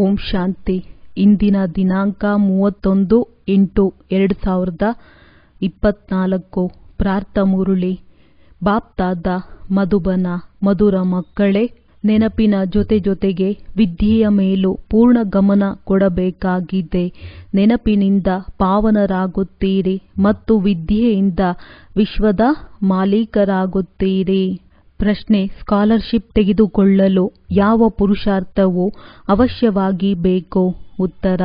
ಓಂ ಶಾಂತಿ. ಇಂದಿನ ದಿನಾಂಕ 31/8/2024. ಪ್ರಾರ್ಥ ಮುರುಳಿ. ಬಾಪ್ತಾದ ಮಧುಬನ. ಮಧುರ ಮಕ್ಕಳೇ, ನೆನಪಿನ ಜೊತೆಗೆ ವಿದ್ಯೆಯ ಮೇಲೂ ಪೂರ್ಣ ಗಮನ ಕೊಡಬೇಕಾಗಿದೆ. ನೆನಪಿನಿಂದ ಪಾವನರಾಗುತ್ತೀರಿ ಮತ್ತು ವಿದ್ಯೆಯಿಂದ ವಿಶ್ವದ ಮಾಲೀಕರಾಗುತ್ತೀರಿ. ಪ್ರಶ್ನೆ: ಸ್ಕಾಲರ್ಶಿಪ್ ತೆಗೆದುಕೊಳ್ಳಲು ಯಾವ ಪುರುಷಾರ್ಥವು ಅವಶ್ಯವಾಗಿ ಬೇಕು? ಉತ್ತರ: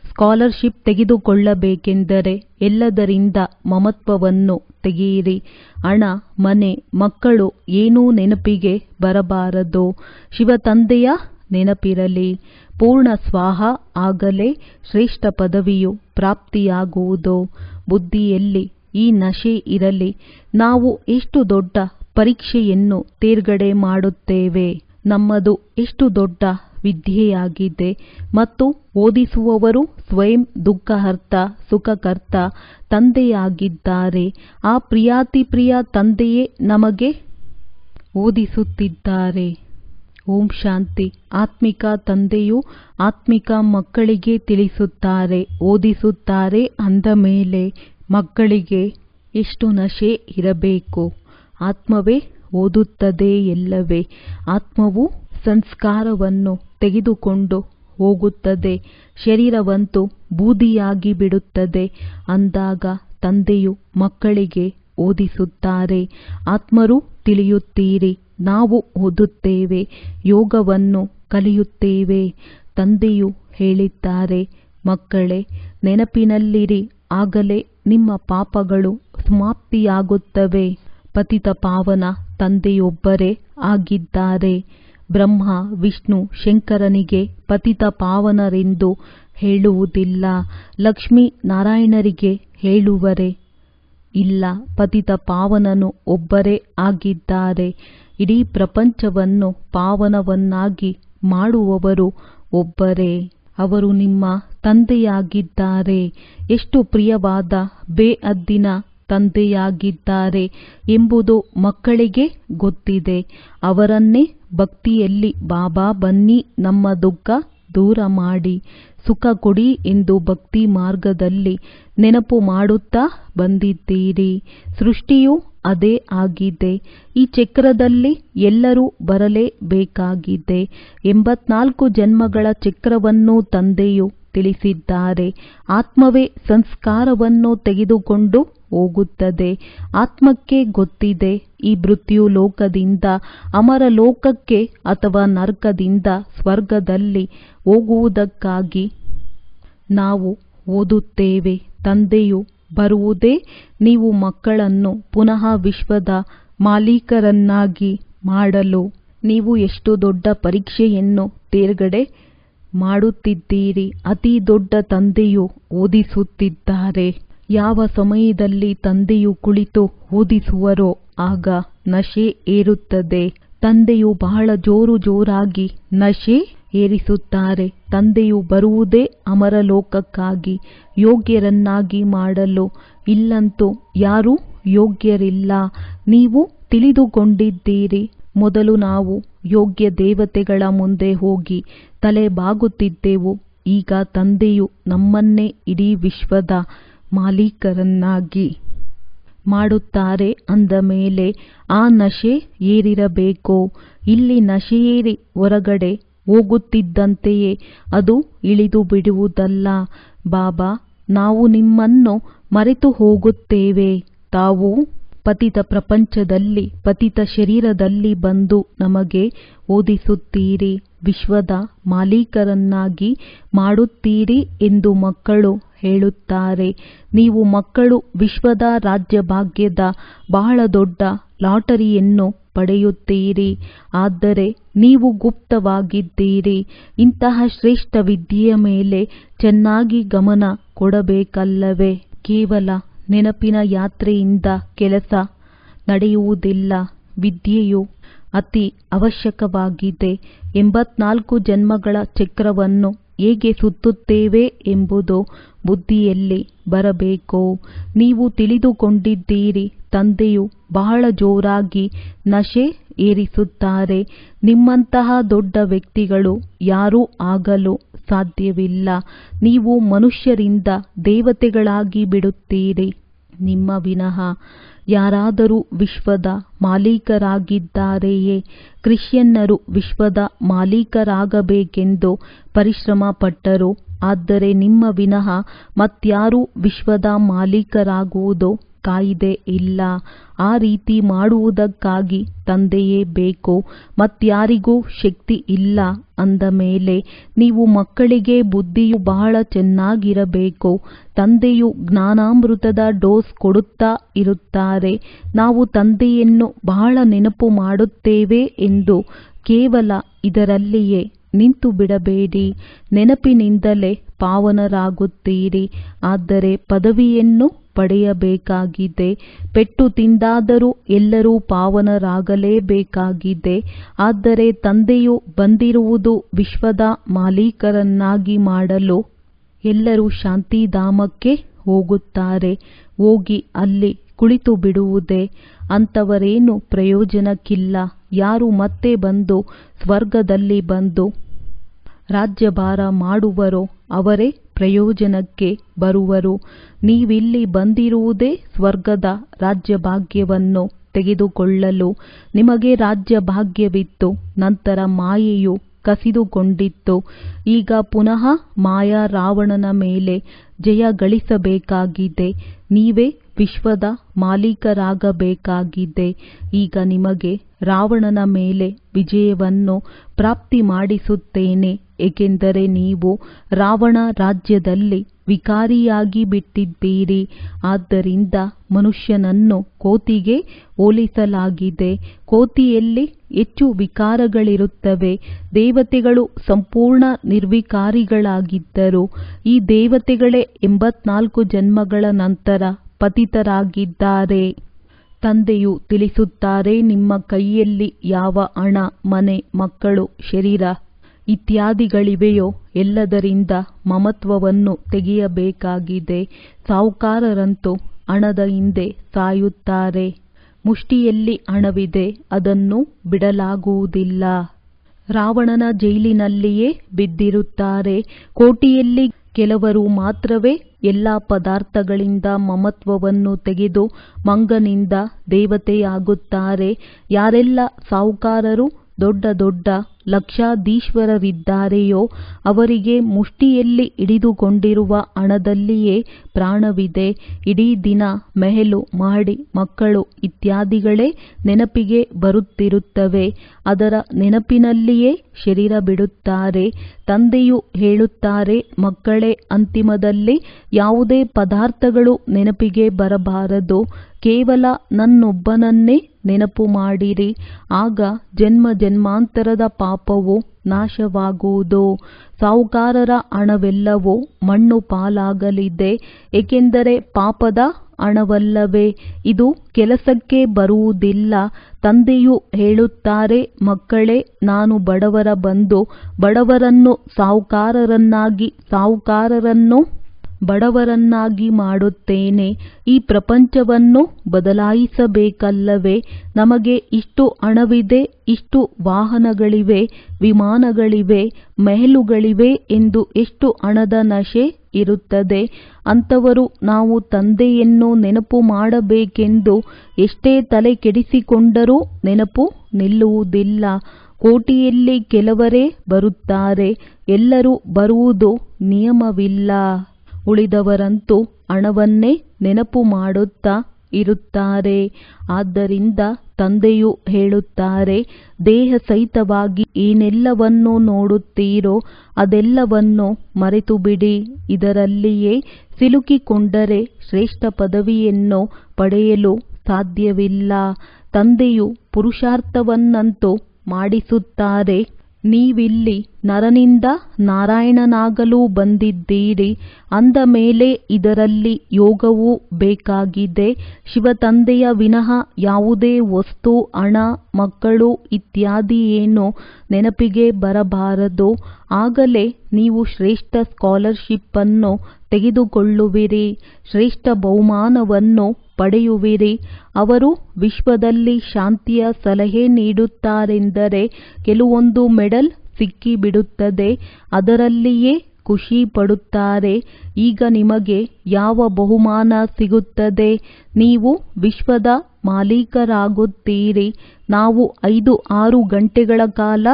ಸ್ಕಾಲರ್ಶಿಪ್ ತೆಗೆದುಕೊಳ್ಳಬೇಕೆಂದರೆ ಎಲ್ಲದರಿಂದ ಮಮತ್ವವನ್ನು ತೆಗೆಯಿರಿ. ಹಣ, ಮನೆ, ಮಕ್ಕಳು ಏನೂ ನೆನಪಿಗೆ ಬರಬಾರದು. ಶಿವತಂದೆಯ ನೆನಪಿರಲಿ. ಪೂರ್ಣ ಸ್ವಾಹ ಆಗಲೇ ಶ್ರೇಷ್ಠ ಪದವಿಯು ಪ್ರಾಪ್ತಿಯಾಗುವುದು. ಬುದ್ಧಿಯಲ್ಲಿ ಈ ನಶೆ ಇರಲಿ. ನಾವು ಎಷ್ಟು ದೊಡ್ಡ ಪರೀಕ್ಷೆಯನ್ನು ತೇರ್ಗಡೆ ಮಾಡುತ್ತೇವೆ. ನಮ್ಮದು ಎಷ್ಟು ದೊಡ್ಡ ವಿದ್ಯೆಯಾಗಿದೆ ಮತ್ತು ಓದಿಸುವವರು ಸ್ವಯಂ ದುಃಖಹರ್ತ ಸುಖಕರ್ತ ತಂದೆಯಾಗಿದ್ದಾರೆ. ಆ ಪ್ರಿಯಾತಿಪ್ರಿಯ ತಂದೆಯೇ ನಮಗೆ ಓದಿಸುತ್ತಿದ್ದಾರೆ. ಓಂ ಶಾಂತಿ. ಆತ್ಮಿಕ ತಂದೆಯು ಆತ್ಮಿಕ ಮಕ್ಕಳಿಗೆ ತಿಳಿಸುತ್ತಾರೆ, ಓದಿಸುತ್ತಾರೆ. ಅಂದ ಮೇಲೆ ಮಕ್ಕಳಿಗೆ ಎಷ್ಟು ನಶೆ ಇರಬೇಕು? ಆತ್ಮವೇ ಓದುತ್ತದೆ ಎಲ್ಲವೇ. ಆತ್ಮವು ಸಂಸ್ಕಾರವನ್ನು ತೆಗೆದುಕೊಂಡು ಹೋಗುತ್ತದೆ. ಶರೀರವಂತೂ ಬೂದಿಯಾಗಿ ಬಿಡುತ್ತದೆ. ಅಂದಾಗ ತಂದೆಯು ಮಕ್ಕಳಿಗೆ ಓದಿಸುತ್ತಾರೆ. ಆತ್ಮರು ತಿಳಿಯುತ್ತೀರಿ. ನಾವು ಓದುತ್ತೇವೆ, ಯೋಗವನ್ನು ಕಲಿಯುತ್ತೇವೆ. ತಂದೆಯು ಹೇಳಿದ್ದಾರೆ, ಮಕ್ಕಳೇ, ನೆನಪಿನಲ್ಲಿರಿ, ಆಗಲೇ ನಿಮ್ಮ ಪಾಪಗಳು ಸಮಾಪ್ತಿಯಾಗುತ್ತವೆ. ಪತಿತ ಪಾವನ ತಂದೆಯೊಬ್ಬರೇ ಆಗಿದ್ದಾರೆ. ಬ್ರಹ್ಮ, ವಿಷ್ಣು, ಶಂಕರನಿಗೆ ಪತಿತ ಪಾವನರೆಂದು ಹೇಳುವುದಿಲ್ಲ. ಲಕ್ಷ್ಮೀ ನಾರಾಯಣರಿಗೆ ಹೇಳುವರೆ? ಇಲ್ಲ. ಪತಿತ ಪಾವನನು ಒಬ್ಬರೇ ಆಗಿದ್ದಾರೆ. ಇಡೀ ಪ್ರಪಂಚವನ್ನು ಪಾವನವನ್ನಾಗಿ ಮಾಡುವವರು ಒಬ್ಬರೇ. ಅವರು ನಿಮ್ಮ ತಂದೆಯಾಗಿದ್ದಾರೆ. ಎಷ್ಟು ಪ್ರಿಯವಾದ ಬೇಅದ್ದಿನ ತಂದೆಯಾಗಿದ್ದಾರೆ ಎಂಬುದು ಮಕ್ಕಳಿಗೆ ಗೊತ್ತಿದೆ. ಅವರನ್ನೇ ಭಕ್ತಿಯಲ್ಲಿ ಬಾಬಾ ಬನ್ನಿ, ನಮ್ಮ ದುಃಖ ದೂರ ಮಾಡಿ, ಸುಖ ಕೊಡಿ ಎಂದು ಭಕ್ತಿ ಮಾರ್ಗದಲ್ಲಿ ನೆನಪು ಮಾಡುತ್ತಾ ಬಂದಿದ್ದೀರಿ. ಸೃಷ್ಟಿಯೂ ಅದೇ ಆಗಿದೆ. ಈ ಚಕ್ರದಲ್ಲಿ ಎಲ್ಲರೂ ಬರಲೇಬೇಕಾಗಿದೆ. 84 ಜನ್ಮಗಳ ಚಕ್ರವನ್ನು ತಂದೆಯು ತಿಳಿಸಿದ್ದಾರೆ. ಆತ್ಮವೇ ಸಂಸ್ಕಾರವನ್ನು ತೆಗೆದುಕೊಂಡು ಹೋಗುತ್ತದೆ. ಆತ್ಮಕ್ಕೆ ಗೊತ್ತಿದೆ, ಈ ಮೃತ್ಯು ಲೋಕದಿಂದ ಅಮರ ಲೋಕಕ್ಕೆ ಅಥವಾ ನರಕದಿಂದ ಸ್ವರ್ಗದಲ್ಲಿ ಹೋಗುವುದಕ್ಕಾಗಿ ನಾವು ಓದುತ್ತೇವೆ. ತಂದೆಯು ಬರುವುದೇ ನೀವು ಮಕ್ಕಳನ್ನು ಪುನಃ ವಿಶ್ವದ ಮಾಲೀಕರನ್ನಾಗಿ ಮಾಡಲು. ನೀವು ಎಷ್ಟು ದೊಡ್ಡ ಪರೀಕ್ಷೆಯನ್ನು ತೇರ್ಗಡೆ ಮಾಡುತ್ತಿದ್ದೀರಿ. ಅತಿ ದೊಡ್ಡ ತಂದೆಯು ಓದಿಸುತ್ತಿದ್ದಾರೆ. ಯಾವ ಸಮಯದಲ್ಲಿ ತಂದೆಯು ಕುಳಿತು ಓದಿಸುವರೋ ಆಗ ನಶೆ ಏರುತ್ತದೆ. ತಂದೆಯು ಬಹಳ ಜೋರಾಗಿ ನಶೆ ಏರಿಸುತ್ತಾರೆ. ತಂದೆಯು ಬರುವುದೇ ಅಮರ ಲೋಕಕ್ಕಾಗಿ, ಯೋಗ್ಯರನ್ನಾಗಿ ಮಾಡಲು. ಇಲ್ಲಂತೂ ಯಾರೂ ಯೋಗ್ಯರಿಲ್ಲ. ನೀವು ತಿಳಿದುಕೊಂಡಿದ್ದೀರಿ. ಮೊದಲು ನಾವು ಯೋಗ್ಯ ದೇವತೆಗಳ ಮುಂದೆ ಹೋಗಿ ತಲೆ ಬಾಗುತ್ತಿದ್ದೆವು. ಈಗ ತಂದೆಯು ನಮ್ಮನ್ನೇ ಇಡೀ ವಿಶ್ವದ ಮಾಲೀಕರನ್ನಾಗಿ ಮಾಡುತ್ತಾರೆ. ಅಂದ ಮೇಲೆ ಆ ನಶೆ ಏರಿರಬೇಕು. ಇಲ್ಲಿ ನಶೆಯೇರಿ ಹೊರಗಡೆ ಹೋಗುತ್ತಿದ್ದಂತೆಯೇ ಅದು ಇಳಿದು ಬಿಡುವುದಲ್ಲ. ಬಾಬಾ, ನಾವು ನಿಮ್ಮನ್ನು ಮರೆತು ಹೋಗುತ್ತೇವೆ. ತಾವು ಪತಿತ ಪ್ರಪಂಚದಲ್ಲಿ ಪತಿತ ಶರೀರದಲ್ಲಿ ಬಂದು ನಮಗೆ ಓದಿಸುತ್ತೀರಿ, ವಿಶ್ವದ ಮಾಲೀಕರನ್ನಾಗಿ ಮಾಡುತ್ತೀರಿ ಎಂದು ಮಕ್ಕಳು ಹೇಳುತ್ತಾರೆ. ನೀವು ಮಕ್ಕಳು ವಿಶ್ವದ ರಾಜ್ಯಭಾಗ್ಯದ ಬಹಳ ದೊಡ್ಡ ಲಾಟರಿಯನ್ನು ಪಡೆಯುತ್ತೀರಿ. ಆದರೆ ನೀವು ಗುಪ್ತವಾಗಿದ್ದೀರಿ. ಇಂತಹ ಶ್ರೇಷ್ಠ ವಿದ್ಯೆಯ ಮೇಲೆ ಚೆನ್ನಾಗಿ ಗಮನ ಕೊಡಬೇಕಲ್ಲವೇ? ಕೇವಲ ನೆನಪಿನ ಯಾತ್ರೆಯಿಂದ ಕೆಲಸ ನಡೆಯುವುದಿಲ್ಲ. ವಿದ್ಯೆಯು ಅತಿ ಅವಶ್ಯಕವಾಗಿದೆ. 84 ಜನ್ಮಗಳ ಚಕ್ರವನ್ನು ಹೇಗೆ ಸುತ್ತುತ್ತೇವೆ ಎಂಬುದು ಬುದ್ಧಿಯಲ್ಲಿ ಬರಬೇಕು. ನೀವು ತಿಳಿದುಕೊಂಡಿದ್ದೀರಿ. ತಂದೆಯು ಬಹಳ ಜೋರಾಗಿ ನಶೆ ಏರಿಸುತ್ತಾರೆ. ನಿಮ್ಮಂತಹ ದೊಡ್ಡ ವ್ಯಕ್ತಿಗಳು ಯಾರೂ ಆಗಲು ಸಾಧ್ಯವಿಲ್ಲ. ನೀವು ಮನುಷ್ಯರಿಂದ ದೇವತೆಗಳಾಗಿ ಬಿಡುತ್ತೀರಿ. ನಿಮ್ಮ ವಿನಃ ಯಾರಾದರೂ ವಿಶ್ವದ ಮಾಲೀಕರಾಗಿದ್ದಾರೆಯೇ? ಕ್ರಿಶ್ಚಿಯನ್ನರು ವಿಶ್ವದ ಮಾಲೀಕರಾಗಬೇಕೆಂದು ಪರಿಶ್ರಮ ಪಟ್ಟರು. ಆದರೆ ನಿಮ್ಮ ವಿನಃ ಮತ್ಯಾರೂ ವಿಶ್ವದ ಮಾಲೀಕರಾಗುವುದು ಕಾಯಿದೆ ಇಲ್ಲ. ಆ ರೀತಿ ಮಾಡುವುದಕ್ಕಾಗಿ ತಂದೆಯೇ ಬೇಕು, ಮತ್ಯಾರಿಗೂ ಶಕ್ತಿ ಇಲ್ಲ. ಅಂದ ಮೇಲೆ ನೀವು ಮಕ್ಕಳಿಗೆ ಬುದ್ಧಿಯು ಬಹಳ ಚೆನ್ನಾಗಿರಬೇಕು. ತಂದೆಯು ಜ್ಞಾನಾಮೃತದ ಡೋಸ್ ಕೊಡುತ್ತಾ ಇರುತ್ತಾರೆ. ನಾವು ತಂದೆಯನ್ನು ಬಹಳ ನೆನಪು ಮಾಡುತ್ತೇವೆ ಎಂದು ಕೇವಲ ಇದರಲ್ಲಿಯೇ ನಿಂತು ಬಿಡಬೇಡಿ. ನೆನಪಿನಿಂದಲೇ ಪಾವನರಾಗುತ್ತೀರಿ. ಆದರೆ ಪದವಿಯನ್ನು ಪಡೆಯಬೇಕಾಗಿದೆ. ಪೆಟ್ಟು ತಿಂದಾದರೂ ಎಲ್ಲರೂ ಪಾವನರಾಗಲೇಬೇಕಾಗಿದೆ. ಆದರೆ ತಂದೆಯು ಬಂದಿರುವುದು ವಿಶ್ವದ ಮಾಲೀಕರನ್ನಾಗಿ ಮಾಡಲು. ಎಲ್ಲರೂ ಶಾಂತಿಧಾಮಕ್ಕೆ ಹೋಗುತ್ತಾರೆ. ಹೋಗಿ ಅಲ್ಲಿ ಕುಳಿತು ಬಿಡುವುದೇ. ಅಂಥವರೇನು ಪ್ರಯೋಜನಕ್ಕಿಲ್ಲ. ಯಾರು ಮತ್ತೆ ಬಂದು ಸ್ವರ್ಗದಲ್ಲಿ ಬಂದು ರಾಜ್ಯಭಾರ ಮಾಡುವರೋ ಅವರೇ ಪ್ರಯೋಜನಕ್ಕೆ ಬರುವರು. ನೀವಿಲ್ಲಿ ಬಂದಿರುವುದೇ ಸ್ವರ್ಗದ ರಾಜ್ಯಭಾಗ್ಯವನ್ನು ತೆಗೆದುಕೊಳ್ಳಲು. ನಿಮಗೆ ರಾಜ್ಯಭಾಗ್ಯವಿತ್ತು, ನಂತರ ಮಾಯೆಯು ಕಸಿದುಕೊಂಡಿತ್ತು. ಈಗ ಪುನಃ ಮಾಯಾ ರಾವಣನ ಮೇಲೆ ಜಯ ಗಳಿಸಬೇಕಾಗಿದೆ. ನೀವೇ ವಿಶ್ವದ ಮಾಲೀಕರಾಗಬೇಕಾಗಿದೆ. ಈಗ ನಿಮಗೆ ರಾವಣನ ಮೇಲೆ ವಿಜಯವನ್ನು ಪ್ರಾಪ್ತಿ ಮಾಡಿಸುತ್ತೇನೆ. ಏಕೆಂದರೆ ನೀವು ರಾವಣ ರಾಜ್ಯದಲ್ಲಿ ವಿಕಾರಿಯಾಗಿ ಬಿಟ್ಟಿದ್ದೀರಿ. ಆದ್ದರಿಂದ ಮನುಷ್ಯನನ್ನು ಕೋತಿಗೆ ಹೋಲಿಸಲಾಗಿದೆ. ಕೋತಿಯಲ್ಲಿ ಹೆಚ್ಚು ವಿಕಾರಗಳಿರುತ್ತವೆ. ದೇವತೆಗಳು ಸಂಪೂರ್ಣ ನಿರ್ವಿಕಾರಿಗಳಾಗಿದ್ದರು. ಈ ದೇವತೆಗಳೇ 84 ಜನ್ಮಗಳ ನಂತರ ಪತಿತರಾಗಿದ್ದಾರೆ. ತಂದೆಯು ತಿಳಿಸುತ್ತಾರೆ, ನಿಮ್ಮ ಕೈಯಲ್ಲಿ ಯಾವ ಹಣ, ಮನೆ, ಮಕ್ಕಳು, ಶರೀರ ಇತ್ಯಾದಿಗಳಿವೆಯೋ ಎಲ್ಲದರಿಂದ ಮಮತ್ವವನ್ನು ತೆಗೆಯಬೇಕಾಗಿದೆ. ಸಾಹುಕಾರರಂತೂ ಹಣದ ಹಿಂದೆ ಸಾಯುತ್ತಾರೆ. ಮುಷ್ಟಿಯಲ್ಲಿ ಹಣವಿದೆ, ಅದನ್ನು ಬಿಡಲಾಗುವುದಿಲ್ಲ. ರಾವಣನ ಜೈಲಿನಲ್ಲಿಯೇ ಬಿದ್ದಿರುತ್ತಾರೆ. ಕೋಟಿಯಲ್ಲಿ ಕೆಲವರು ಮಾತ್ರವೇ ಎಲ್ಲ ಪದಾರ್ಥಗಳಿಂದ ಮಮತ್ವವನ್ನು ತೆಗೆದು ಮಂಗನಿಂದ ದೇವತೆಯಾಗುತ್ತಾರೆ. ಯಾರೆಲ್ಲ ಸಾಹುಕಾರರು ದೊಡ್ಡ ದೊಡ್ಡ ಲಕ್ಷಾಧೀಶ್ವರರಿದ್ದಾರೆಯೋ ಅವರಿಗೆ ಮುಷ್ಟಿಯಲ್ಲಿ ಹಿಡಿದುಕೊಂಡಿರುವ ಹಣದಲ್ಲಿಯೇ ಪ್ರಾಣವಿದೆ. ಇಡೀ ದಿನ ಮೆಹಲು, ಮಹಡಿ, ಮಕ್ಕಳು ಇತ್ಯಾದಿಗಳೇ ನೆನಪಿಗೆ ಬರುತ್ತಿರುತ್ತವೆ. ಅದರ ನೆನಪಿನಲ್ಲಿಯೇ ಶರೀರ ಬಿಡುತ್ತಾರೆ. ತಂದೆಯು ಹೇಳುತ್ತಾರೆ, ಮಕ್ಕಳೇ, ಅಂತಿಮದಲ್ಲಿ ಯಾವುದೇ ಪದಾರ್ಥಗಳು ನೆನಪಿಗೆ ಬರಬಾರದು. ಕೇವಲ ನನ್ನೊಬ್ಬನನ್ನೇ ನೆನಪು ಮಾಡಿರಿ. ಆಗ ಜನ್ಮ ಜನ್ಮಾಂತರದ ಪಾಪವು ನಾಶವಾಗುವುದು. ಸಾಹುಕಾರರ ಹಣವೆಲ್ಲವೂ ಮಣ್ಣು ಪಾಲಾಗಲಿದೆ. ಏಕೆಂದರೆ ಪಾಪದ ಹಣವಲ್ಲವೇ ಇದು ಕೆಲಸಕ್ಕೆ ಬರುವುದಿಲ್ಲ. ತಂದೆಯು ಹೇಳುತ್ತಾರೆ, ಮಕ್ಕಳೇ, ನಾನು ಬಡವರ ಬಂಧು. ಬಡವರನ್ನು ಸಾಹುಕಾರರನ್ನಾಗಿ, ಸಾಹುಕಾರರನ್ನು ಬಡವರನ್ನಾಗಿ ಮಾಡುತ್ತೇನೆ. ಈ ಪ್ರಪಂಚವನ್ನು ಬದಲಾಯಿಸಬೇಕಲ್ಲವೇ? ನಮಗೆ ಇಷ್ಟು ಹಣವಿದೆ, ಇಷ್ಟು ವಾಹನಗಳಿವೆ, ವಿಮಾನಗಳಿವೆ, ಮೆಹಲುಗಳಿವೆ ಎಂದು ಎಷ್ಟು ಹಣದ ನಶೆ ಇರುತ್ತದೆ. ಅಂಥವರು ನಾವು ತಂದೆಯನ್ನು ನೆನಪು ಮಾಡಬೇಕೆಂದು ಎಷ್ಟೇ ತಲೆ ಕೆಡಿಸಿಕೊಂಡರೂ ನೆನಪು ನಿಲ್ಲುವುದಿಲ್ಲ. ಕೋಟಿಯಲ್ಲಿ ಕೆಲವರೇ ಬರುತ್ತಾರೆ. ಎಲ್ಲರೂ ಬರುವುದು ನಿಯಮವಿಲ್ಲ. ಉಳಿದವರಂತೂ ಹಣವನ್ನೇ ನೆನಪು ಮಾಡುತ್ತಾ ಇರುತ್ತಾರೆ. ಆದ್ದರಿಂದ ತಂದೆಯು ಹೇಳುತ್ತಾರೆ, ದೇಹ ಸಹಿತವಾಗಿ ಏನೆಲ್ಲವನ್ನು ನೋಡುತ್ತೀರೋ ಅದೆಲ್ಲವನ್ನು ಮರೆತುಬಿಡಿ. ಇದರಲ್ಲಿಯೇ ಸಿಲುಕಿಕೊಂಡರೆ ಶ್ರೇಷ್ಠ ಪದವಿಯನ್ನು ಪಡೆಯಲು ಸಾಧ್ಯವಿಲ್ಲ. ತಂದೆಯು ಪುರುಷಾರ್ಥವನ್ನಂತೂ ಮಾಡಿಸುತ್ತಾರೆ. ನೀವಿಲ್ಲಿ ನರನಿಂದ ನಾರಾಯಣನಾಗಲು ಬಂದಿದ್ದೀರಿ. ಅಂದ ಮೇಲೆ ಇದರಲ್ಲಿ ಯೋಗವೂ ಬೇಕಾಗಿದೆ. ಶಿವತಂದೆಯ ವಿನಃ ಯಾವುದೇ ವಸ್ತು, ಹಣ, ಮಕ್ಕಳು ಇತ್ಯಾದಿ ಏನು ನೆನಪಿಗೆ ಬರಬಾರದು. ಆಗಲೇ ನೀವು ಶ್ರೇಷ್ಠ ಸ್ಕಾಲರ್ಶಿಪ್ ಅನ್ನು ತೆಗೆದುಕೊಳ್ಳುವಿರಿ, ಶ್ರೇಷ್ಠ ಬಹುಮಾನವನ್ನು ಪಡೆಯುವಿರಿ. ಅವರು ವಿಶ್ವದಲ್ಲಿ ಶಾಂತಿಯ ಸಲಹೆ ನೀಡುತ್ತಾರೆಂದರೆ ಕೆಲವೊಂದು ಮೆಡಲ್ ಸಿಕ್ಕಿಬಿಡುತ್ತದೆ, ಅದರಲ್ಲಿಯೇ ಖುಷಿ ಪಡುತ್ತಾರೆ. ಈಗ ನಿಮಗೆ ಯಾವ ಬಹುಮಾನ ಸಿಗುತ್ತದೆ? ನೀವು ವಿಶ್ವದ ಮಾಲೀಕರಾಗುತ್ತೀರಿ. ನಾವು 5-6 ಗಂಟೆಗಳ ಕಾಲ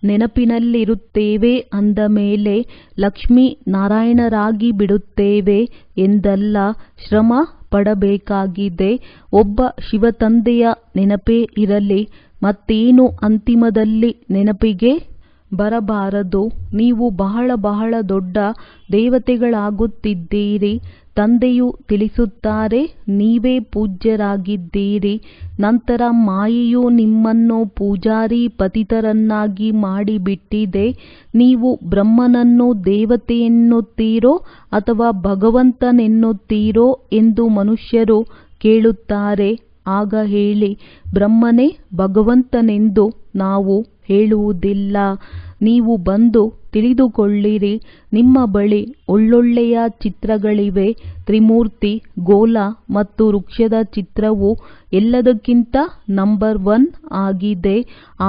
ನೆನಪಿನಲ್ಲಿರುತ್ತೇವೆ ಅಂದ ಮೇಲೆ ಲಕ್ಷ್ಮೀ ನಾರಾಯಣರಾಗಿ ಬಿಡುತ್ತೇವೆ ಎಂದಲ್ಲ. ಶ್ರಮ ಪಡಬೇಕಾಗಿದೆ. ಒಬ್ಬ ಶಿವತಂದೆಯ ನೆನಪೇ ಇರಲಿ, ಮತ್ತೇನು ಅಂತಿಮದಲ್ಲಿ ನೆನಪಿಗೆ ಬರಬಾರದು. ನೀವು ಬಹಳ ಬಹಳ ದೊಡ್ಡ ದೇವತೆಗಳಾಗುತ್ತಿದ್ದೀರಿ. ತಂದೆಯು ತಿಳಿಸುತ್ತಾರೆ, ನೀವೇ ಪೂಜ್ಯರಾಗಿದ್ದೀರಿ. ನಂತರ ಮಾಯೆಯು ನಿಮ್ಮನ್ನು ಪೂಜಾರಿ ಪತಿತರನ್ನಾಗಿ ಮಾಡಿಬಿಟ್ಟಿದೆ. ನೀವು ಬ್ರಹ್ಮನನ್ನು ದೇವತೆಯೆನ್ನುತ್ತೀರೋ ಅಥವಾ ಭಗವಂತನೆನ್ನುತ್ತೀರೋ ಎಂದು ಮನುಷ್ಯರು ಕೇಳುತ್ತಾರೆ. ಆಗ ಹೇಳಿ, ಬ್ರಹ್ಮನೇ ಭಗವಂತನೆಂದು ನಾವು ಹೇಳುವುದಿಲ್ಲ. ನೀವು ಬಂದು ತಿಳಿದುಕೊಳ್ಳಿರಿ. ನಿಮ್ಮ ಬಳಿ ಒಳ್ಳೊಳ್ಳೆಯ ಚಿತ್ರಗಳಿವೆ. ತ್ರಿಮೂರ್ತಿ, ಗೋಲ ಮತ್ತು ವೃಕ್ಷದ ಚಿತ್ರವು ಎಲ್ಲದಕ್ಕಿಂತ ನಂಬರ್ 1 ಆಗಿದೆ.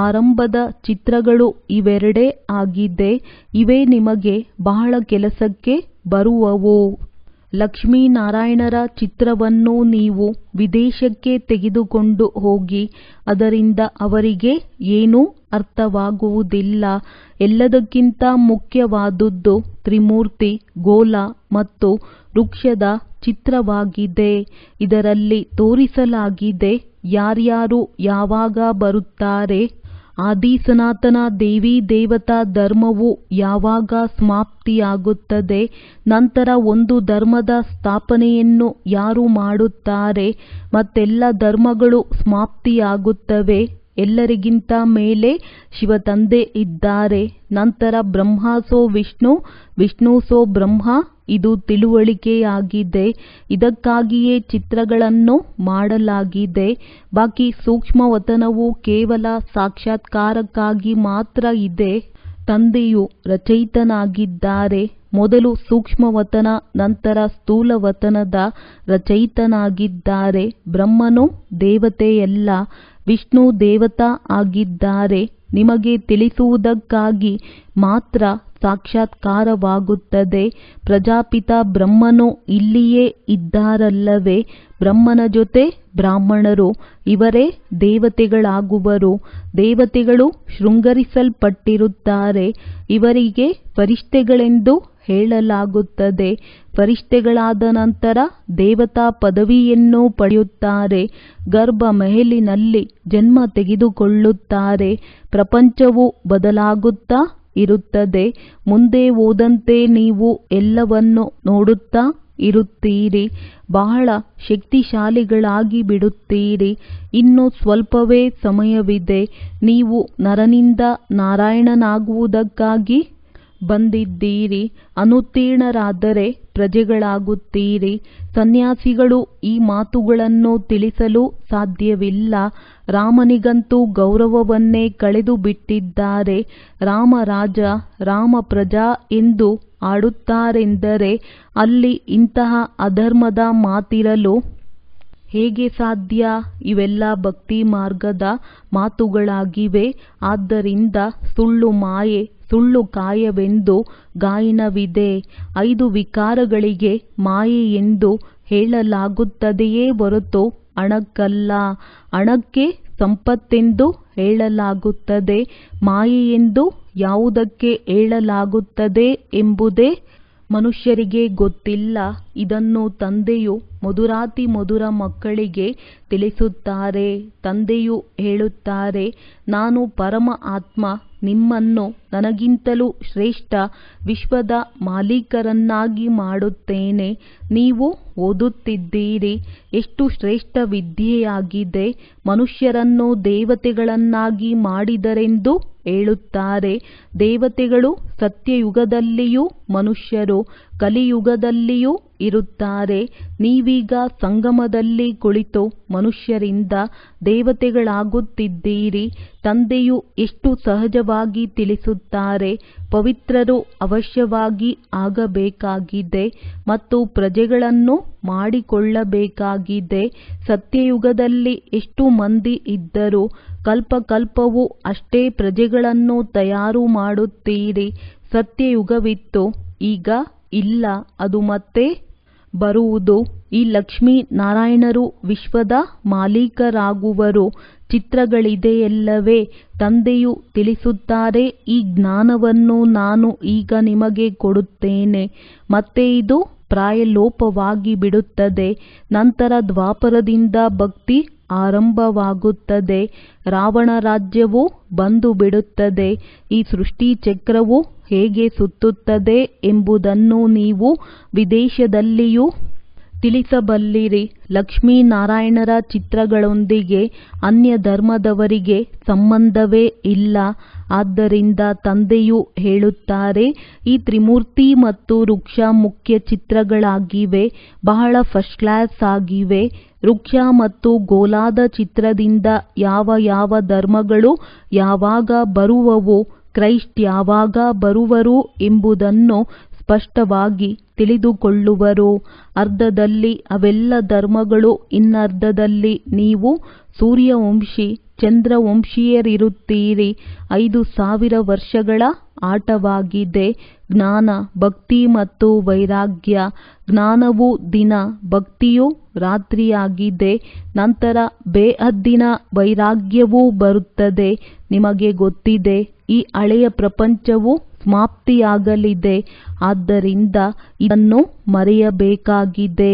ಆರಂಭದ ಚಿತ್ರಗಳು ಇವೆರಡೇ ಆಗಿದೆ. ಇವೇ ನಿಮಗೆ ಬಹಳ ಕೆಲಸಕ್ಕೆ ಬರುವವು. ಲಕ್ಷ್ಮೀನಾರಾಯಣರ ಚಿತ್ರವನ್ನು ನೀವು ವಿದೇಶಕ್ಕೆ ತೆಗೆದುಕೊಂಡು ಹೋಗಿ, ಅದರಿಂದ ಅವರಿಗೆ ಏನೂ ಅರ್ಥವಾಗುವುದಿಲ್ಲ. ಎಲ್ಲದಕ್ಕಿಂತ ಮುಖ್ಯವಾದುದು ತ್ರಿಮೂರ್ತಿ, ಗೋಲ ಮತ್ತು ವೃಕ್ಷದ ಚಿತ್ರವಾಗಿದೆ. ಇದರಲ್ಲಿ ತೋರಿಸಲಾಗಿದೆ ಯಾರ್ಯಾರು ಯಾವಾಗ ಬರುತ್ತಾರೆ, ಆದಿ ಸನಾತನ ದೇವಿ ದೇವತಾ ಧರ್ಮವು ಯಾವಾಗ ಸಮಾಪ್ತಿಯಾಗುತ್ತದೆ, ನಂತರ ಒಂದು ಧರ್ಮದ ಸ್ಥಾಪನೆಯನ್ನು ಯಾರು ಮಾಡುತ್ತಾರೆ, ಮತ್ತೆಲ್ಲ ಧರ್ಮಗಳು ಸಮಾಪ್ತಿಯಾಗುತ್ತವೆ. ಎಲ್ಲರಿಗಿಂತ ಮೇಲೆ ಶಿವತಂದೆ ಇದ್ದಾರೆ. ನಂತರ ಬ್ರಹ್ಮ ಸೋ ವಿಷ್ಣು, ವಿಷ್ಣು ಸೋ ಬ್ರಹ್ಮ. ಇದು ತಿಳುವಳಿಕೆಯಾಗಿದೆ. ಇದಕ್ಕಾಗಿಯೇ ಚಿತ್ರಗಳನ್ನು ಮಾಡಲಾಗಿದೆ. ಬಾಕಿ ಸೂಕ್ಷ್ಮವತನವು ಕೇವಲ ಸಾಕ್ಷಾತ್ಕಾರಕ್ಕಾಗಿ ಮಾತ್ರ ಇದೆ. ತಂದೆಯು ರಚಯಿತನಾಗಿದ್ದಾರೆ. ಮೊದಲು ಸೂಕ್ಷ್ಮವತನ, ನಂತರ ಸ್ಥೂಲವತನದ ರಚಯಿತನಾಗಿದ್ದಾರೆ. ಬ್ರಹ್ಮನು ದೇವತೆಯಲ್ಲ, ವಿಷ್ಣು ದೇವತಾ ಆಗಿದ್ದಾರೆ. ನಿಮಗೆ ತಿಳಿಸುವುದಕ್ಕಾಗಿ ಮಾತ್ರ ಸಾಕ್ಷಾತ್ಕಾರವಾಗುತ್ತದೆ. ಪ್ರಜಾಪಿತ ಬ್ರಹ್ಮನು ಇಲ್ಲಿಯೇ ಇದ್ದಾರಲ್ಲವೇ? ಬ್ರಹ್ಮನ ಜೊತೆ ಬ್ರಾಹ್ಮಣರು, ಇವರೇ ದೇವತೆಗಳಾಗುವರು. ದೇವತೆಗಳು ಶೃಂಗರಿಸಲ್ಪಟ್ಟಿರುತ್ತಾರೆ. ಇವರಿಗೆ ಫರಿಷ್ಠೆಗಳೆಂದು ಹೇಳಲಾಗುತ್ತದೆ. ಫರಿಷ್ಠೆಗಳಾದ ನಂತರ ದೇವತಾ ಪದವಿಯನ್ನು ಪಡೆಯುತ್ತಾರೆ. ಗರ್ಭ ಮೆಹಲಿನಲ್ಲಿ ಜನ್ಮ ತೆಗೆದುಕೊಳ್ಳುತ್ತಾರೆ. ಪ್ರಪಂಚವು ಬದಲಾಗುತ್ತಾ ಇರುತ್ತದೆ. ಮುಂದೆ ಹೋದಂತೆ ನೀವು ಎಲ್ಲವನ್ನು ನೋಡುತ್ತಾ ಇರುತ್ತೀರಿ. ಬಹಳ ಶಕ್ತಿಶಾಲಿಗಳಾಗಿ ಬಿಡುತ್ತೀರಿ. ಇನ್ನು ಸ್ವಲ್ಪವೇ ಸಮಯವಿದೆ. ನೀವು ನರನಿಂದ ನಾರಾಯಣನಾಗುವುದಕ್ಕಾಗಿ ಬಂದಿದ್ದೀರಿ. ಅನುತ್ತೀರ್ಣರಾದರೆ ಪ್ರಜೆಗಳಾಗುತ್ತೀರಿ. ಸನ್ಯಾಸಿಗಳು ಈ ಮಾತುಗಳನ್ನು ತಿಳಿಸಲು ಸಾಧ್ಯವಿಲ್ಲ. ರಾಮನಿಗಂತೂ ಗೌರವವನ್ನೇ ಕಳೆದು ಬಿಟ್ಟಿದ್ದಾರೆ. ರಾಮ ರಾಜ, ರಾಮ ಪ್ರಜಾ ಎಂದು ಆಡುತ್ತಾರೆಂದರೆ ಅಲ್ಲಿ ಇಂತಹ ಅಧರ್ಮದ ಮಾತಿರಲು ಹೇಗೆ ಸಾಧ್ಯ? ಇವೆಲ್ಲ ಭಕ್ತಿ ಮಾರ್ಗದ ಮಾತುಗಳಾಗಿವೆ. ಆದ್ದರಿಂದ ಸುಳ್ಳು ಮಾಯೆ, ಸುಳ್ಳು ಕಾಯವೆಂದು ಗಾಯನವಿದೆ. 5 ವಿಕಾರಗಳಿಗೆ ಮಾಯೆ ಎಂದು ಹೇಳಲಾಗುತ್ತದೆಯೇ ಹೊರತು ಹಣಕ್ಕಲ್ಲ. ಹಣಕ್ಕೆ ಸಂಪತ್ತೆಂದು ಹೇಳಲಾಗುತ್ತದೆ. ಮಾಯೆಯೆಂದು ಯಾವುದಕ್ಕೆ ಹೇಳಲಾಗುತ್ತದೆ ಎಂಬುದೇ ಮನುಷ್ಯರಿಗೆ ಗೊತ್ತಿಲ್ಲ. ಇದನ್ನು ತಂದೆಯು ಮಧುರಾತಿ ಮಧುರ ಮಕ್ಕಳಿಗೆ ತಿಳಿಸುತ್ತಾರೆ. ತಂದೆಯು ಹೇಳುತ್ತಾರೆ, ನಾನು ಪರಮ ಆತ್ಮ, ನಿಮ್ಮನ್ನು ನನಗಿಂತಲೂ ಶ್ರೇಷ್ಠ ವಿಶ್ವದ ಮಾಲೀಕರನ್ನಾಗಿ ಮಾಡುತ್ತೇನೆ. ನೀವು ಓದುತ್ತಿದ್ದೀರಿ. ಎಷ್ಟು ಶ್ರೇಷ್ಠ ವಿದ್ಯೆಯಾಗಿದೆ. ಮನುಷ್ಯರನ್ನು ದೇವತೆಗಳನ್ನಾಗಿ ಮಾಡಿದರೆಂದು ಹೇಳುತ್ತಾರೆ. ದೇವತೆಗಳು ಸತ್ಯಯುಗದಲ್ಲಿಯೂ ಮನುಷ್ಯರು ಕಲಿಯುಗದಲ್ಲಿಯೂ ಇರುತ್ತಾರೆ. ನೀವೀಗ ಸಂಗಮದಲ್ಲಿ ಕುಳಿತು ಮನುಷ್ಯರಿಂದ ದೇವತೆಗಳಾಗುತ್ತಿದ್ದೀರಿ. ತಂದೆಯು ಎಷ್ಟು ಸಹಜವಾಗಿ ತಿಳಿಸುತ್ತಾರೆ, ಪವಿತ್ರರು ಅವಶ್ಯವಾಗಿ ಆಗಬೇಕಾಗಿದೆ ಮತ್ತು ಪ್ರಜೆಗಳನ್ನು ಮಾಡಿಕೊಳ್ಳಬೇಕಾಗಿದೆ. ಸತ್ಯಯುಗದಲ್ಲಿ ಎಷ್ಟು ಮಂದಿ ಇದ್ದರು, ಕಲ್ಪಕಲ್ಪವೂ ಅಷ್ಟೇ ಪ್ರಜೆಗಳನ್ನು ತಯಾರು ಮಾಡುತ್ತೀರಿ. ಸತ್ಯಯುಗವಿತ್ತು, ಈಗ ಇಲ್ಲ, ಅದು ಮತ್ತೆ ಬರುವುದು. ಈ ಲಕ್ಷ್ಮೀ ನಾರಾಯಣರು ವಿಶ್ವದ ಮಾಲೀಕರಾಗುವರು. ಚಿತ್ರಗಳಿದೆಯಲ್ಲವೇ? ತಂದೆಯು ತಿಳಿಸುತ್ತಾರೆ, ಈ ಜ್ಞಾನವನ್ನು ನಾನು ಈಗ ನಿಮಗೆ ಕೊಡುತ್ತೇನೆ, ಮತ್ತೆ ಇದು ಪ್ರಾಯಲೋಪವಾಗಿ ಬಿಡುತ್ತದೆ. ನಂತರ ದ್ವಾಪರದಿಂದ ಭಕ್ತಿ ಆರಂಭವಾಗುತ್ತದೆ. ರಾವಣ ರಾಜ್ಯವು ಬಂದು ಬಿಡುತ್ತದೆ. ಈ ಸೃಷ್ಟಿ ಚಕ್ರವು ಹೇಗೆ ಸುತ್ತುತ್ತದೆ ಎಂಬುದನ್ನು ನೀವು ವಿದೇಶದಲ್ಲಿಯೂ ತಿಳಿಸಬಲ್ಲಿರಿ. ಲಕ್ಷ್ಮೀನಾರಾಯಣರ ಚಿತ್ರಗಳೊಂದಿಗೆ ಅನ್ಯ ಧರ್ಮದವರಿಗೆ ಸಂಬಂಧವೇ ಇಲ್ಲ. ಆದ್ದರಿಂದ ತಂದೆಯು ಹೇಳುತ್ತಾರೆ, ಈ ತ್ರಿಮೂರ್ತಿ ಮತ್ತು ವೃಕ್ಷ ಮುಖ್ಯ ಚಿತ್ರಗಳಾಗಿವೆ, ಬಹಳ ಫಸ್ಟ್ ಕ್ಲಾಸ್ ಆಗಿವೆ. ವೃಕ್ಷ ಮತ್ತು ಗೋಲಾದ ಚಿತ್ರದಿಂದ ಯಾವ ಯಾವ ಧರ್ಮಗಳು ಯಾವಾಗ ಬರುವವು, ಕ್ರೈಸ್ಟ್ ಯಾವಾಗ ಬರುವರು ಎಂಬುದನ್ನು ಸ್ಪಷ್ಟವಾಗಿ ತಿಳಿದುಕೊಳ್ಳುವರು. ಅರ್ಧದಲ್ಲಿ ಅವೆಲ್ಲ ಧರ್ಮಗಳು, ಇನ್ನರ್ಧದಲ್ಲಿ ನೀವು ಸೂರ್ಯವಂಶಿ ಚಂದ್ರವಂಶೀಯರಿರುತ್ತೀರಿ. 5000 ವರ್ಷಗಳ ಆಟವಾಗಿದೆ. ಜ್ಞಾನ, ಭಕ್ತಿ ಮತ್ತು ವೈರಾಗ್ಯ. ಜ್ಞಾನವು ದಿನ, ಭಕ್ತಿಯು ರಾತ್ರಿಯಾಗಿದೆ. ನಂತರ ಬೇಹದ್ದಿನ ವೈರಾಗ್ಯವೂ ಬರುತ್ತದೆ. ನಿಮಗೆ ಗೊತ್ತಿದೆ, ಈ ಹಳೆಯ ಪ್ರಪಂಚವು ಸಮಾಪ್ತಿಯಾಗಲಿದೆ. ಆದ್ದರಿಂದ ಇದನ್ನು ಮರೆಯಬೇಕಾಗಿದೆ.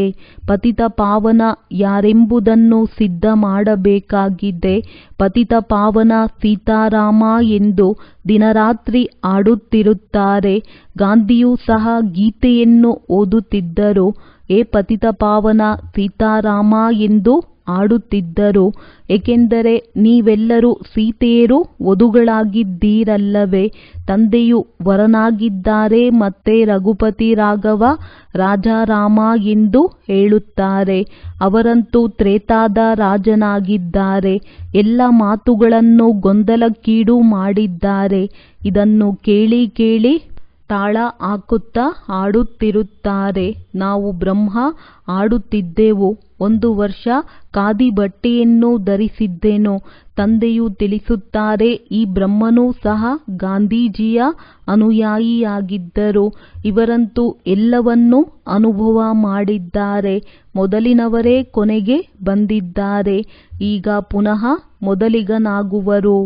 ಪತಿತ ಪಾವನ ಯಾರೆಂಬುದನ್ನು ಸಿದ್ಧ ಮಾಡಬೇಕಾಗಿದೆ. ಪತಿತ ಪಾವನ ಸೀತಾರಾಮ ಎಂದು ದಿನರಾತ್ರಿ ಆಡುತ್ತಿರುತ್ತಾರೆ. ಗಾಂಧಿಯೂ ಸಹ ಗೀತೆಯನ್ನು ಓದುತ್ತಿದ್ದರು. ಏ ಪತಿತ ಪಾವನ ಸೀತಾರಾಮ ಎಂದು ಆಡುತ್ತಿದ್ದರು, ಏಕೆಂದರೆ ನೀವೆಲ್ಲರೂ ಸೀತೆಯರು ವಧುಗಳಾಗಿದ್ದೀರಲ್ಲವೇ? ತಂದೆಯು ವರನಾಗಿದ್ದಾರೆ ಮತ್ತೆ ರಘುಪತಿ ರಾಘವ ರಾಜಾರಾಮ ಎಂದು ಹೇಳುತ್ತಾರೆ. ಅವರಂತೂ ತ್ರೇತಾದ ರಾಜನಾಗಿದ್ದಾರೆ. ಎಲ್ಲ ಮಾತುಗಳನ್ನು ಗೊಂದಲಕ್ಕೀಡು ಮಾಡಿದ್ದಾರೆ. ಇದನ್ನು ಕೇಳಿ ಕೇಳಿ ತಾಳ ಹಾಕುತ್ತಾ ಆಡುತ್ತಿರುತ್ತಾರೆ. ನಾವು ಬ್ರಹ್ಮ ಆಡುತ್ತಿದ್ದೆವು. 1 ವರ್ಷ ಖಾದಿ ಬಟ್ಟೆಯನ್ನು ಧರಿಸಿದ್ದೆನು. ತಂದೆಯು ತಿಳಿಸುತ್ತಾರೆ, ಈ ಬ್ರಹ್ಮನೂ ಸಹ ಗಾಂಧೀಜಿಯ ಅನುಯಾಯಿಯಾಗಿದ್ದರು. ಇವರಂತೂ ಎಲ್ಲವನ್ನೂ ಅನುಭವ ಮಾಡಿದ್ದಾರೆ. ಮೊದಲಿನವರೇ ಕೊನೆಗೆ ಬಂದಿದ್ದಾರೆ. ಈಗ ಪುನಃ ಮೊದಲಿಗನಾಗುವರು.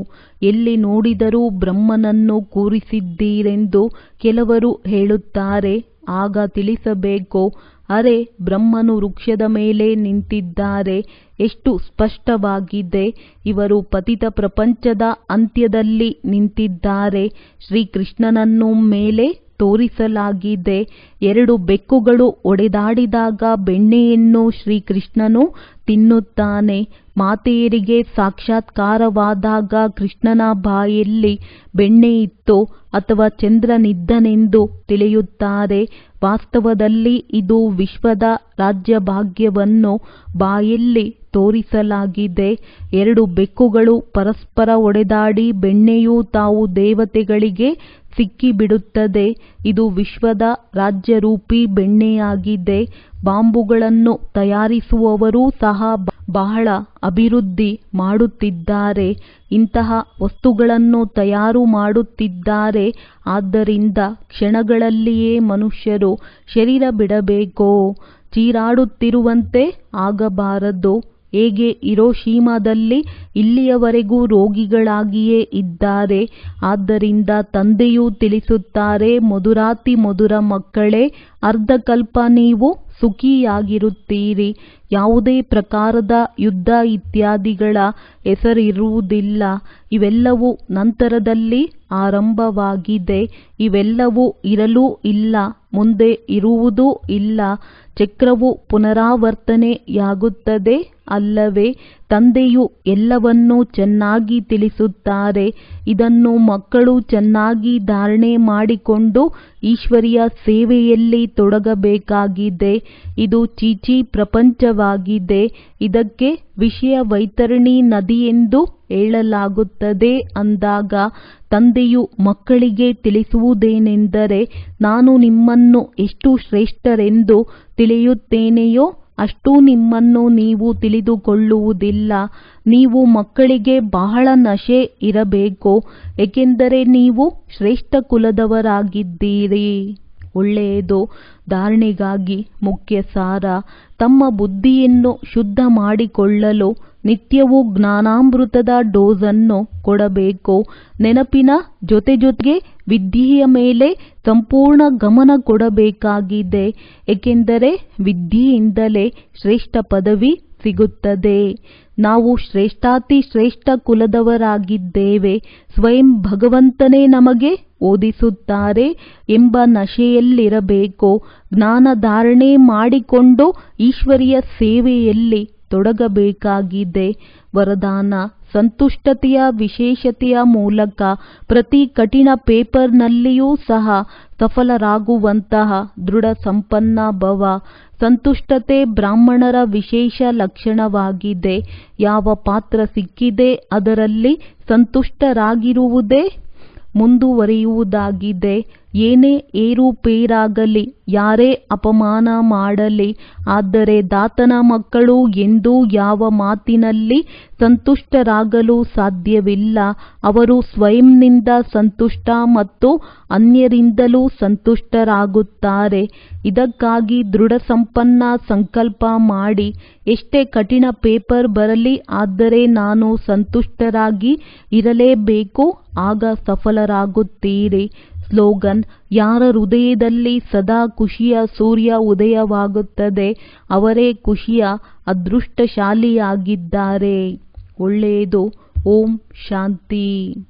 ಎಲ್ಲಿ ನೋಡಿದರೂ ಬ್ರಹ್ಮನನ್ನು ಕೂರಿಸಿದ್ದೀರೆಂದು ಕೆಲವರು ಹೇಳುತ್ತಾರೆ. ಆಗ ತಿಳಿಸಬೇಕು, ಅರೆ, ಬ್ರಹ್ಮನು ವೃಕ್ಷದ ಮೇಲೆ ನಿಂತಿದ್ದಾರೆ. ಎಷ್ಟು ಸ್ಪಷ್ಟವಾಗಿದೆ. ಇವರು ಪತಿತ ಪ್ರಪಂಚದ ಅಂತ್ಯದಲ್ಲಿ ನಿಂತಿದ್ದಾರೆ. ಶ್ರೀಕೃಷ್ಣನನ್ನು ಮೇಲೆ ತೋರಿಸಲಾಗಿದೆ. 2 ಬೆಕ್ಕುಗಳು ಹೊಡೆದಾಡಿದಾಗ ಬೆಣ್ಣೆಯನ್ನು ಶ್ರೀಕೃಷ್ಣನು ತಿನ್ನುತ್ತಾನೆ. ಮಾತೆಯರಿಗೆ ಸಾಕ್ಷಾತ್ಕಾರವಾದಾಗ ಕೃಷ್ಣನ ಬಾಯಲ್ಲಿ ಬೆಣ್ಣೆ ಇತ್ತು ಅಥವಾ ಚಂದ್ರನಿದ್ದನೆಂದು ತಿಳಿಯುತ್ತಾರೆ. ವಾಸ್ತವದಲ್ಲಿ ಇದು ವಿಶ್ವದ ರಾಜ್ಯಭಾಗ್ಯವನ್ನು ಬಾಯಲ್ಲಿ ತೋರಿಸಲಾಗಿದೆ. 2 ಬೆಕ್ಕುಗಳು ಪರಸ್ಪರ ಹೊಡೆದಾಡಿ ಬೆಣ್ಣೆಯು ತಾವು ದೇವತೆಗಳಿಗೆ ಸಿಕ್ಕಿಬಿಡುತ್ತದೆ. ಇದು ವಿಶ್ವದ ರಾಜ್ಯರೂಪಿ ಬೆಣ್ಣೆಯಾಗಿದೆ. ಬಾಂಬುಗಳನ್ನು ತಯಾರಿಸುವವರೂ ಸಹ ಬಹಳ ಅಭಿವೃದ್ಧಿ ಮಾಡುತ್ತಿದ್ದಾರೆ. ಇಂತಹ ವಸ್ತುಗಳನ್ನು ತಯಾರು ಮಾಡುತ್ತಿದ್ದಾರೆ. ಆದ್ದರಿಂದ ಕ್ಷಣಗಳಲ್ಲಿಯೇ ಮನುಷ್ಯರು ಶರೀರ ಬಿಡಬೇಕು. ಚೀರಾಡುತ್ತಿರುವಂತೆ ಆಗಬಾರದು. ಹೇಗೆ ಹಿರೋಶಿಮಾದಲ್ಲಿ ಇಲ್ಲಿಯವರೆಗೂ ರೋಗಿಗಳಾಗಿಯೇ ಇದ್ದಾರೆ. ಆದ್ದರಿಂದ ತಂದೆಯೂ ತಿಳಿಸುತ್ತಾರೆ, ಮಧುರಾತಿ ಮಧುರ ಮಕ್ಕಳೇ, ಅರ್ಧಕಲ್ಪ ನೀವು ಸುಖಿಯಾಗಿರುತ್ತೀರಿ. ಯಾವುದೇ ಪ್ರಕಾರದ ಯುದ್ಧ ಇತ್ಯಾದಿಗಳ ಹೆಸರಿರುವುದಿಲ್ಲ. ಇವೆಲ್ಲವೂ ನಂತರದಲ್ಲಿ ಆರಂಭವಾಗಿದೆ. ಇವೆಲ್ಲವೂ ಇರಲೂ ಇಲ್ಲ, ಮುಂದೆ ಇರುವುದೂ ಇಲ್ಲ. ಚಕ್ರವು ಪುನರಾವರ್ತನೆಯಾಗುತ್ತದೆ ಅಲ್ಲವೇ? ತಂದೆಯು ಎಲ್ಲವನ್ನೂ ಚೆನ್ನಾಗಿ ತಿಳಿಸುತ್ತಾರೆ. ಇದನ್ನು ಮಕ್ಕಳು ಚೆನ್ನಾಗಿ ಧಾರಣೆ ಮಾಡಿಕೊಂಡು ಈಶ್ವರಿಯ ಸೇವೆಯಲ್ಲಿ ತೊಡಗಬೇಕಾಗಿದೆ. ಇದು ಚೀಚಿ ಪ್ರಪಂಚವಾಗಿದೆ. ಇದಕ್ಕೆ ವಿಷಯ ವೈತರಣಿ ನದಿ ಎಂದು ಹೇಳಲಾಗುತ್ತದೆ. ಅಂದಾಗ ತಂದೆಯು ಮಕ್ಕಳಿಗೆ ತಿಳಿಸುವುದೇನೆಂದರೆ, ನಾನು ನಿಮ್ಮನ್ನು ಎಷ್ಟು ಶ್ರೇಷ್ಠರೆಂದು ತಿಳಿಯುತ್ತೇನೆಯೋ ಅಷ್ಟು ನಿಮ್ಮನ್ನು ನೀವು ತಿಳಿದುಕೊಳ್ಳುವುದಿಲ್ಲ. ನೀವು ಮಕ್ಕಳಿಗೆ ಬಹಳ ನಶೆ ಇರಬೇಕು, ಏಕೆಂದರೆ ನೀವು ಶ್ರೇಷ್ಠ ಕುಲದವರಾಗಿದ್ದೀರಿ. ಒಳ್ಳೆಯದು. ಧಾರಣೆಗಾಗಿ ಮುಖ್ಯ ಸಾರ: ತಮ್ಮ ಬುದ್ಧಿಯನ್ನು ಶುದ್ಧ ಮಾಡಿಕೊಳ್ಳಲು ನಿತ್ಯವೂ ಜ್ಞಾನಾಮೃತದ ಡೋಸನ್ನು ಕೊಡಬೇಕು. ನೆನಪಿನ ಜೊತೆಗೆ ವಿದ್ಯೆಯ ಮೇಲೆ ಸಂಪೂರ್ಣ ಗಮನ ಕೊಡಬೇಕಾಗಿದೆ, ಏಕೆಂದರೆ ವಿದ್ಯೆಯಿಂದಲೇ ಶ್ರೇಷ್ಠ ಪದವಿ ಸಿಗುತ್ತದೆ. ನಾವು ಶ್ರೇಷ್ಠಾತಿ ಶ್ರೇಷ್ಠ ಕುಲದವರಾಗಿದ್ದೇವೆ, ಸ್ವಯಂ ಭಗವಂತನೇ ನಮಗೆ ಓದಿಸುತ್ತಾರೆ ಎಂಬ ನಶೆಯಲ್ಲಿರಬೇಕು. ಜ್ಞಾನ ಧಾರಣೆ ಮಾಡಿಕೊಂಡು ಈಶ್ವರಿಯ ಸೇವೆಯಲ್ಲಿ ತೊಡಗಬೇಕಾಗಿದೆ. ವರದಾನ: ಸಂತುಷ್ಟತೆಯ ವಿಶೇಷತೆಯ ಮೂಲಕ ಪ್ರತಿ ಕಠಿಣ ಪೇಪರ್ನಲ್ಲಿಯೂ ಸಹ ಸಫಲರಾಗುವಂತಹ ದೃಢ ಸಂಪನ್ನ ಭವ. ಸಂತುಷ್ಟತೆ ಬ್ರಾಹ್ಮಣರ ವಿಶೇಷ ಲಕ್ಷಣವಾಗಿದೆ. ಯಾವ ಪಾತ್ರ ಸಿಕ್ಕಿದೆ ಅದರಲ್ಲಿ ಸಂತುಷ್ಟರಾಗಿರುವುದೇ ಮುಂದುವರಿಯುವುದಾಗಿದೆ. ಏನೇ ಏರುಪೇರಾಗಲಿ, ಯಾರೇ ಅಪಮಾನ ಮಾಡಲಿ, ಆದರೆ ದಾತನ ಮಕ್ಕಳು ಎಂದೂ ಯಾವ ಮಾತಿನಲ್ಲಿ ಸಂತುಷ್ಟರಾಗಲು ಸಾಧ್ಯವಿಲ್ಲ. ಅವರು ಸ್ವಯಂನಿಂದ ಸಂತುಷ್ಟ ಮತ್ತು ಅನ್ಯರಿಂದಲೂ ಸಂತುಷ್ಟರಾಗುತ್ತಾರೆ. ಇದಕ್ಕಾಗಿ ದೃಢ ಸಂಪನ್ನ ಸಂಕಲ್ಪ ಮಾಡಿ, ಎಷ್ಟೇ ಕಠಿಣ ಪೇಪರ್ ಬರಲಿ, ಆದರೆ ನಾನು ಸಂತುಷ್ಟರಾಗಿ ಇರಲೇಬೇಕು, ಆಗ ಸಫಲರಾಗುತ್ತೀರಿ. ಸ್ಲೋಗನ್: ಯಾರ ಹೃದಯದಲ್ಲಿ ಸದಾ ಖುಷಿಯ ಸೂರ್ಯ ಉದಯವಾಗುತ್ತದೆ ಅವರೇ ಖುಷಿಯ ಅದೃಷ್ಟಶಾಲಿಯಾಗಿದ್ದಾರೆ. ಒಳ್ಳೆಯದು. ಓಂ ಶಾಂತಿ.